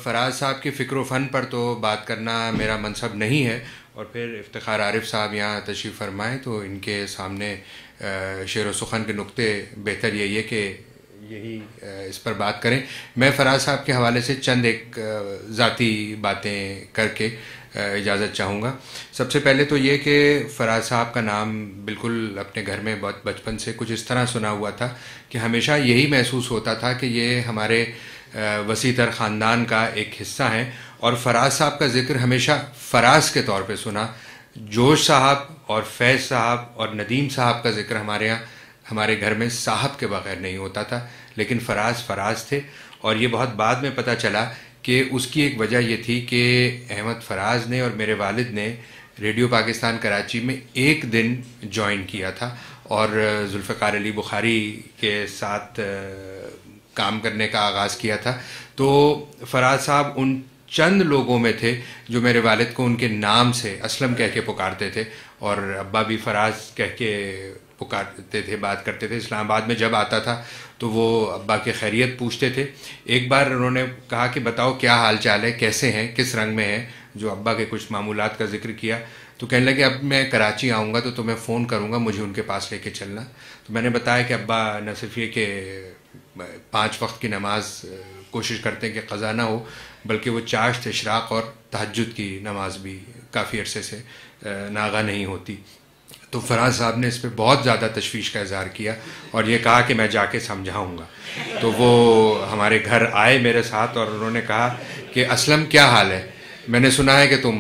فراز صاحب کی فکر و فن پر تو بات کرنا میرا منصب نہیں ہے، اور پھر افتخار عارف صاحب یہاں تشریف فرمائیں تو ان کے سامنے شعر و سخن کے نقطے بہتر یہی ہے کہ یہی اس پر بات کریں۔ میں فراز صاحب کے حوالے سے چند ایک ذاتی باتیں کر کے اجازت چاہوں گا۔ سب سے پہلے تو یہ کہ فراز صاحب کا نام بالکل اپنے گھر میں بہت بچپن سے کچھ اس طرح سنا ہوا تھا کہ ہمیشہ یہی محسوس ہوتا تھا کہ یہ ہمارے وسیع تر خاندان کا ایک حصہ ہیں، اور فراز صاحب کا ذکر ہمیشہ فراز کے طور پہ سنا۔ جوش صاحب اور فیض صاحب اور ندیم صاحب کا ذکر ہمارے گھر میں صاحب کے بغیر نہیں ہوتا تھا، لیکن فراز فراز تھے۔ اور یہ بہت بعد میں پتہ چلا کہ اس کی ایک وجہ یہ تھی کہ احمد فراز نے اور میرے والد نے ریڈیو پاکستان کراچی میں ایک دن جوائن کیا تھا اور ذوالفقار علی بخاری کے ساتھ کام کرنے کا آغاز کیا تھا۔ تو فراز صاحب ان چند لوگوں میں تھے جو میرے والد کو ان کے نام سے اسلم کہہ کے پکارتے تھے، اور ابا بھی فراز کہہ کے پکارتے تھے، بات کرتے تھے۔ اسلام آباد میں جب آتا تھا تو وہ ابا کی خیریت پوچھتے تھے۔ ایک بار انہوں نے کہا کہ بتاؤ کیا حال چال ہے، کیسے ہیں، کس رنگ میں ہیں، جو ابا کے کچھ معمولات کا ذکر کیا تو کہنے لگے اب میں کراچی آؤں گا تو تمہیں فون کروں گا، مجھے ان کے پاس لے کے چلنا۔ تو میں نے بتایا کہ ابا نہ صرف یہ کہ 5 وقت کی نماز کوشش کرتے ہیں کہ قضا نہ ہو، بلکہ وہ چاشت، اشراق اور تہجد کی نماز بھی کافی عرصے سے ناغہ نہیں ہوتی۔ تو فراز صاحب نے اس پہ بہت زیادہ تشویش کا اظہار کیا اور یہ کہا کہ میں جا کے سمجھاؤں گا۔ تو وہ ہمارے گھر آئے میرے ساتھ اور انہوں نے کہا کہ اسلم کیا حال ہے، میں نے سنا ہے کہ تم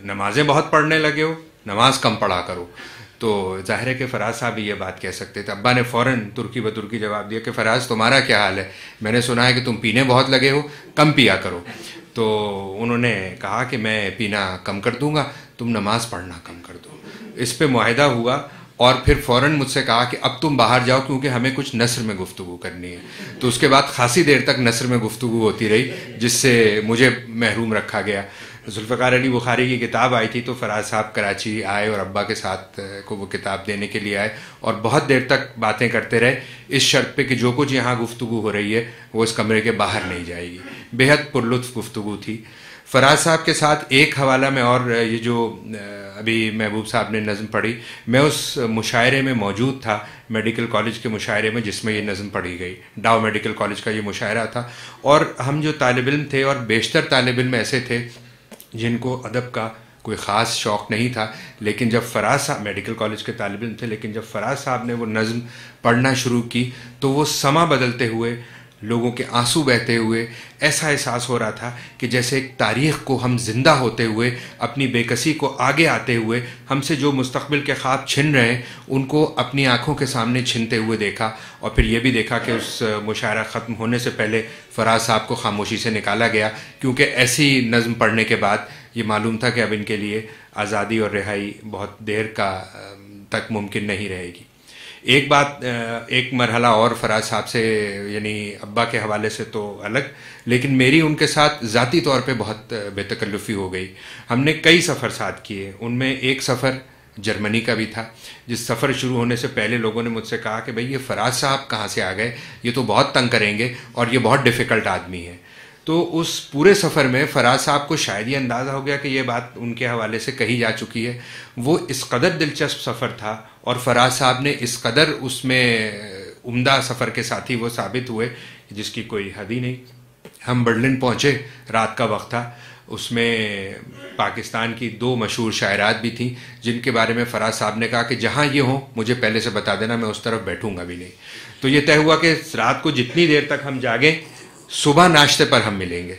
نمازیں بہت پڑھنے لگے ہو، نماز کم پڑھا کرو۔ تو ظاہر ہے کہ فراز صاحب بھی یہ بات کہہ سکتے تھے۔ ابا نے فوراً ترکی بترکی جواب دیا کہ فراز تمہارا کیا حال ہے، میں نے سنا ہے کہ تم پینے بہت لگے ہو، کم پیا کرو۔ تو انہوں نے کہا کہ میں پینا کم کر دوں گا، تم نماز پڑھنا کم کر دو۔ اس پہ معاہدہ ہوا اور پھر فوراً مجھ سے کہا کہ اب تم باہر جاؤ کیونکہ ہمیں کچھ نثر میں گفتگو کرنی ہے۔ تو اس کے بعد خاصی دیر تک نثر میں گفتگو ہوتی رہی جس سے مجھے محروم رکھا گیا۔ ذوالفقار علی بخاری کی کتاب آئی تھی تو فراز صاحب کراچی آئے اور ابا کے ساتھ کو وہ کتاب دینے کے لیے آئے اور بہت دیر تک باتیں کرتے رہے، اس شرط پہ کہ جو کچھ یہاں گفتگو ہو رہی ہے وہ اس کمرے کے باہر نہیں جائے گی۔ بےحد پرلطف گفتگو تھی۔ فراز صاحب کے ساتھ ایک حوالہ میں اور، یہ جو ابھی محبوب صاحب نے نظم پڑھی، میں اس مشاعرے میں موجود تھا، میڈیکل کالج کے مشاعرے میں جس میں یہ نظم پڑھی گئی۔ ڈاؤ میڈیکل کالج کا یہ مشاعرہ تھا اور ہم جو طالب علم تھے، اور بیشتر طالب علم ایسے تھے جن کو ادب کا کوئی خاص شوق نہیں تھا، لیکن جب فراز صاحب میڈیکل کالج کے طالب علم تھے، لیکن جب فراز صاحب نے وہ نظم پڑھنا شروع کی تو وہ سما بدلتے ہوئے، لوگوں کے آنسو بہتے ہوئے ایسا احساس ہو رہا تھا کہ جیسے ایک تاریخ کو ہم زندہ ہوتے ہوئے، اپنی بے کسی کو آگے آتے ہوئے، ہم سے جو مستقبل کے خواب چھن رہے ہیں ان کو اپنی آنکھوں کے سامنے چھنتے ہوئے دیکھا۔ اور پھر یہ بھی دیکھا کہ اس مشاعرہ ختم ہونے سے پہلے فراز صاحب کو خاموشی سے نکالا گیا، کیونکہ ایسی نظم پڑھنے کے بعد یہ معلوم تھا کہ اب ان کے لیے آزادی اور رہائی بہت دیر تک ممکن نہیں رہے گی۔ ایک مرحلہ اور فراز صاحب سے، یعنی ابا کے حوالے سے تو الگ، لیکن میری ان کے ساتھ ذاتی طور پہ بہت بے تکلفی ہو گئی۔ ہم نے کئی سفر ساتھ کیے، ان میں ایک سفر جرمنی کا بھی تھا، جس سفر شروع ہونے سے پہلے لوگوں نے مجھ سے کہا کہ بھئی یہ فراز صاحب کہاں سے آ گئے، یہ تو بہت تنگ کریں گے اور یہ بہت ڈیفیکلٹ آدمی ہے۔ تو اس پورے سفر میں فراز صاحب کو شاید یہ اندازہ ہو گیا کہ یہ بات ان کے حوالے سے کہی جا چکی ہے۔ وہ اس قدر دلچسپ سفر تھا اور فراز صاحب نے اس قدر اس میں عمدہ سفر کے ساتھی وہ ثابت ہوئے جس کی کوئی حد ہی نہیں۔ ہم برلن پہنچے، رات کا وقت تھا، اس میں پاکستان کی 2 مشہور شاعرات بھی تھیں جن کے بارے میں فراز صاحب نے کہا کہ جہاں یہ ہوں مجھے پہلے سے بتا دینا، میں اس طرف بیٹھوں گا بھی نہیں۔ تو یہ طے ہوا کہ رات کو جتنی دیر تک ہم جاگیں صبح ناشتے پر ہم ملیں گے۔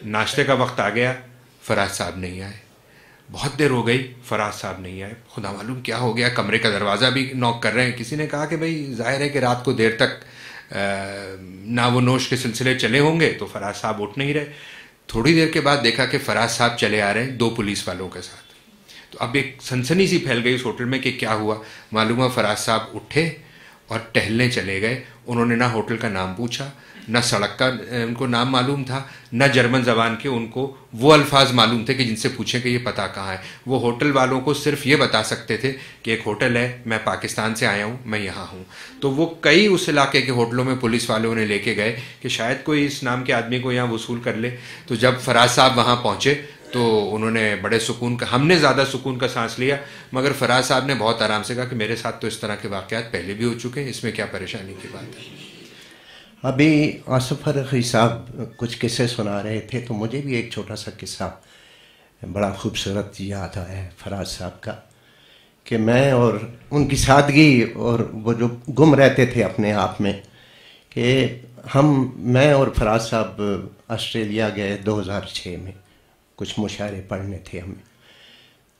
ناشتے کا وقت آ گیا، فراز صاحب نہیں آئے، بہت دیر ہو گئی، فراز صاحب نہیں آئے۔ خدا معلوم کیا ہو گیا، کمرے کا دروازہ بھی نوک کر رہے ہیں۔ کسی نے کہا کہ بھئی ظاہر ہے کہ رات کو دیر تک نہ وہ نوش کے سلسلے چلے ہوں گے، تو فراز صاحب اٹھ نہیں رہے۔ تھوڑی دیر کے بعد دیکھا کہ فراز صاحب چلے آ رہے ہیں 2 پولیس والوں کے ساتھ۔ تو اب ایک سنسنی سی پھیل گئی اس ہوٹل میں کہ کیا ہوا۔ معلوم ہوا فراز صاحب اٹھے اور ٹہلنے چلے گئے۔ انہوں نے نہ ہوٹل کا نام پوچھا، نہ سڑک کا ان کو نام معلوم تھا، نہ جرمن زبان کے ان کو وہ الفاظ معلوم تھے کہ جن سے پوچھیں کہ یہ پتہ کہاں ہے. وہ ہوٹل والوں کو صرف یہ بتا سکتے تھے کہ ایک ہوٹل ہے، میں پاکستان سے آیا ہوں، میں یہاں ہوں. تو وہ کئی اس علاقے کے ہوٹلوں میں پولیس والوں نے لے کے گئے کہ شاید کوئی اس نام کے آدمی کو یہاں وصول کر لے. تو جب فراز صاحب وہاں پہنچے تو انہوں نے بڑے سکون کا، ہم نے زیادہ سکون کا سانس لیا، مگر فراز صاحب نے بہت آرام سے کہا کہ میرے ساتھ تو اس طرح کے واقعات پہلے بھی ہو چکے ہیں، اس میں کیا پریشانی کی بات ہے. ابھی آصف فرخی صاحب کچھ قصے سنا رہے تھے تو مجھے بھی ایک چھوٹا سا قصہ بڑا خوبصورت یاد آیا ہے فراز صاحب کا، کہ میں اور ان کی سادگی اور وہ جو گم رہتے تھے اپنے آپ میں، کہ میں اور فراز صاحب آسٹریلیا گئے 2006 میں، کچھ مشاعرے پڑھنے تھے ہمیں.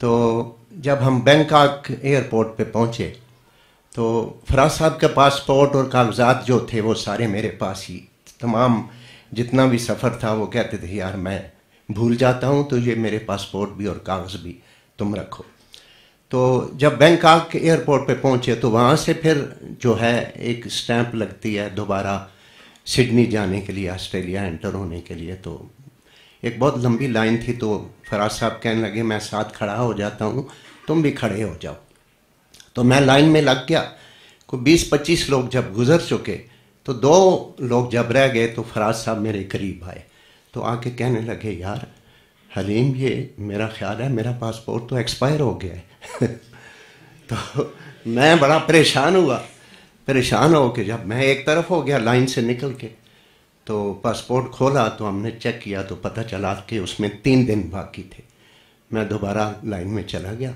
تو جب ہم بینکاک ایئرپورٹ پہ پہنچے تو فراز صاحب کا پاسپورٹ اور کاغذات جو تھے وہ سارے میرے پاس ہی، تمام جتنا بھی سفر تھا وہ کہتے تھے یار میں بھول جاتا ہوں تو یہ میرے پاسپورٹ بھی اور کاغذ بھی تم رکھو. تو جب بینکاک ایئرپورٹ پہ پہنچے تو وہاں سے پھر جو ہے ایک سٹیمپ لگتی ہے دوبارہ سڈنی جانے کے لیے، آسٹریلیا انٹر ہونے کے لیے. تو ایک بہت لمبی لائن تھی تو فراز صاحب کہنے لگے میں ساتھ کھڑا ہو جاتا ہوں، تم بھی کھڑے ہو جاؤ. تو میں لائن میں لگ گیا. کوئی 20-25 لوگ جب گزر چکے تو 2 لوگ جب رہ گئے تو فراز صاحب میرے قریب آئے تو آ کے کہنے لگے یار حلیم یہ میرا خیال ہے میرا پاسپورٹ تو ایکسپائر ہو گیا ہے. تو میں بڑا پریشان ہو کے جب میں ایک طرف ہو گیا لائن سے نکل کے تو پاسپورٹ کھولا تو ہم نے چیک کیا تو پتہ چلا کہ اس میں 3 دن باقی تھے. میں دوبارہ لائن میں چلا گیا،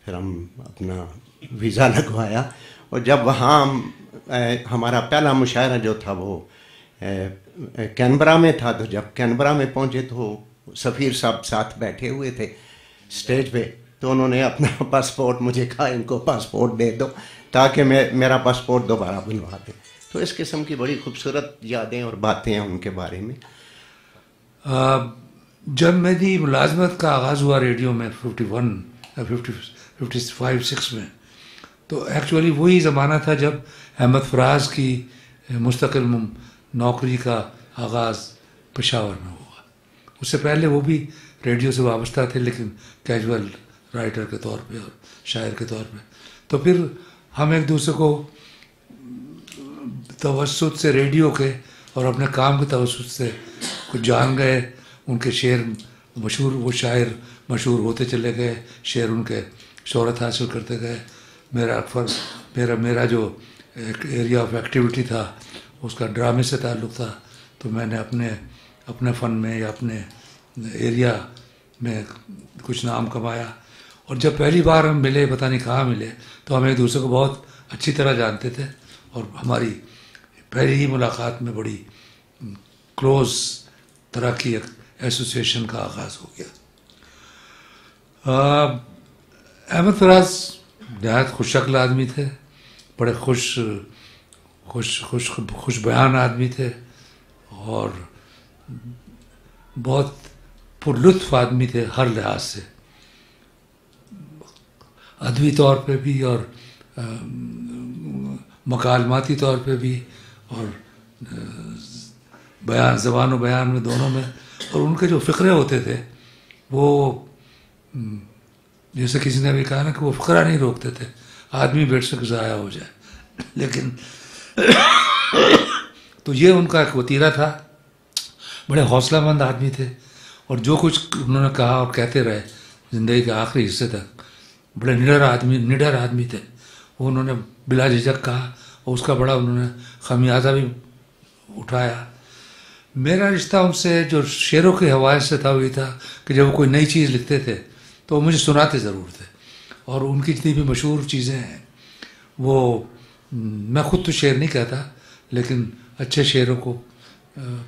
پھر ہم اپنا ویزا لگوایا اور جب وہاں ہمارا پہلا مشاعرہ جو تھا وہ کینبرا میں تھا. تو جب کینبرا میں پہنچے تو سفیر صاحب ساتھ بیٹھے ہوئے تھے اسٹیج پہ، تو انہوں نے اپنا پاسپورٹ مجھے کہا ان کو پاسپورٹ دے دو تاکہ میرا پاسپورٹ دوبارہ بنوا دیں. تو اس قسم کی بڑی خوبصورت یادیں اور باتیں ہیں ان کے بارے میں. جب میری ملازمت کا آغاز ہوا ریڈیو میں 55-56 میں، تو ایکچولی وہی زمانہ تھا جب احمد فراز کی مستقل نوکری کا آغاز پشاور میں ہوا. اس سے پہلے وہ بھی ریڈیو سے وابستہ تھے لیکن کیجول رائٹر کے طور پہ اور شاعر کے طور پہ. تو پھر ہم ایک دوسرے کو توسط سے ریڈیو کے اور اپنے کام کے توسط سے کچھ جان گئے. ان کے شعر مشہور، وہ شاعر مشہور ہوتے چلے گئے، شعر ان کے شہرت حاصل کرتے گئے. میرا جو ایریا آف ایکٹیویٹی تھا اس کا ڈرامے سے تعلق تھا، تو میں نے اپنے فن میں یا اپنے ایریا میں کچھ نام کمایا. اور جب پہلی بار ہم ملے، پتہ نہیں کہاں ملے، تو ہم ایک دوسرے کو بہت اچھی طرح جانتے تھے اور ہماری پہلی ہی ملاقات میں بڑی کلوز طرح کی ایک ایسوسیشن کا آغاز ہو گیا. احمد فراز نہایت خوش شکل آدمی تھے، بڑے خوش بیان آدمی تھے اور بہت پر لطف آدمی تھے ہر لحاظ سے، ادبی طور پہ بھی اور مکالماتی طور پہ بھی اور زبان و بیان میں دونوں میں. اور ان کے جو فقرے ہوتے تھے وہ جیسے کسی نے بھی کہا نا کہ وہ فقرہ نہیں روکتے تھے، آدمی بیٹھ سے ضائع ہو جائے. لیکن تو یہ ان کا ایک وتیرہ تھا. بڑے حوصلہ مند آدمی تھے اور جو کچھ انہوں نے کہا اور کہتے رہے زندگی کے آخری حصے تک. بڑے نڈر آدمی تھے. وہ انہوں نے بلا جھجک کہا اور اس کا بڑا انہوں نے خمیازہ بھی اٹھایا. میرا رشتہ ان سے جو شعروں کے حوالے سے تھا وہی تھا کہ جب وہ کوئی نئی چیز لکھتے تھے تو وہ مجھے سناتے ضرور تھے. اور ان کی جتنی بھی مشہور چیزیں ہیں وہ، میں خود تو شعر نہیں کہتا لیکن اچھے شعروں کو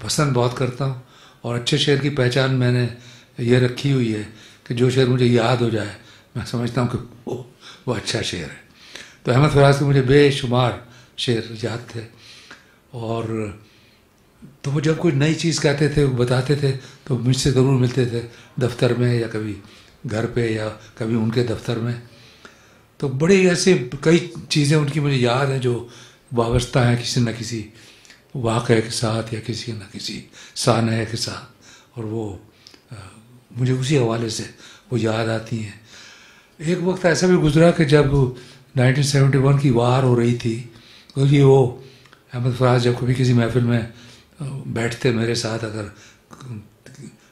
پسند بہت کرتا ہوں. اور اچھے شعر کی پہچان میں نے یہ رکھی ہوئی ہے کہ جو شعر مجھے یاد ہو جائے میں سمجھتا ہوں کہ وہ اچھا شعر ہے. تو احمد فراز کے مجھے بے شمار شعر یاد تھے. اور تو وہ جب کوئی نئی چیز کہتے تھے، بتاتے تھے تو مجھ سے ضرور ملتے تھے دفتر میں یا کبھی گھر پہ یا کبھی ان کے دفتر میں. تو بڑی ایسی کئی چیزیں ان کی مجھے یاد ہیں جو وابستہ ہیں کسی نہ کسی واقعے کے ساتھ یا کسی نہ کسی سانحے کے ساتھ، اور وہ مجھے اسی حوالے سے وہ یاد آتی ہیں۔ ایک وقت ایسا بھی گزرا کہ جب 1971 کی وار ہو رہی تھی، کیونکہ وہ احمد فراز جب کبھی کسی محفل میں بیٹھتے میرے ساتھ، اگر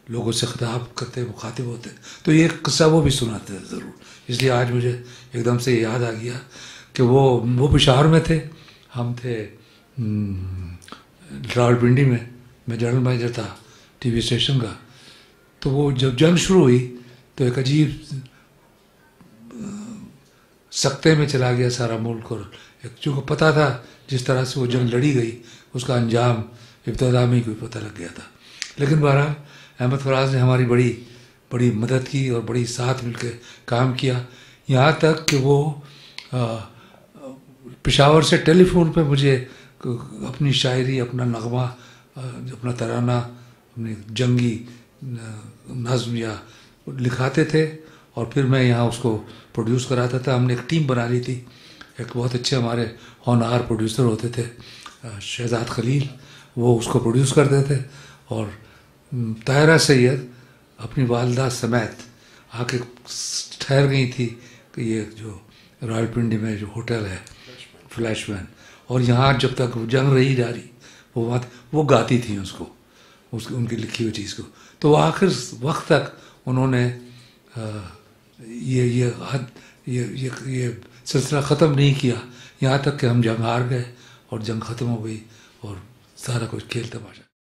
لوگوں سے خطاب کرتے مخاطب ہوتے تو یہ قصہ وہ بھی سناتے تھے ضرور، اس لیے آج مجھے ایک دم سے یاد آ گیا کہ وہ پشاور میں تھے، ہم تھے راولپنڈی میں، میں جنرل مینیجر تھا ٹی وی اسٹیشن کا۔ تو وہ جب جنگ شروع ہوئی تو ایک عجیب سکتے میں چلا گیا سارا ملک، اور چونکہ پتہ تھا جس طرح سے وہ جنگ لڑی گئی اس کا انجام ابتدا میں ہی کوئی پتہ لگ گیا تھا، لیکن بہرحال احمد فراز نے ہماری بڑی مدد کی اور بڑی ساتھ مل کے کام کیا، یہاں تک کہ وہ پشاور سے ٹیلی فون پہ مجھے اپنی شاعری، اپنا نغمہ، اپنا ترانہ، اپنی جنگی نظم یا لکھاتے تھے، اور پھر میں یہاں اس کو پروڈیوس کراتا تھا۔ ہم نے ایک ٹیم بنا لی تھی، ایک بہت اچھے ہمارے ہونہار پروڈیوسر ہوتے تھے شہزاد خلیل، وہ اس کو پروڈیوس کرتے تھے، اور طاہرہ سید اپنی والدہ سمیت آ کے ٹھہر گئی تھی کہ یہ جو راولپنڈی میں جو ہوٹل ہے فلیش مین، اور یہاں جب تک جنگ رہی جاری وہ گاتی تھیں اس کو، ان کی لکھی ہوئی چیز کو، تو آخر وقت تک انہوں نے یہ سلسلہ ختم نہیں کیا، یہاں تک کہ ہم جنگ ہار گئے اور جنگ ختم ہو گئی اور سارا کچھ کھیل تماشا۔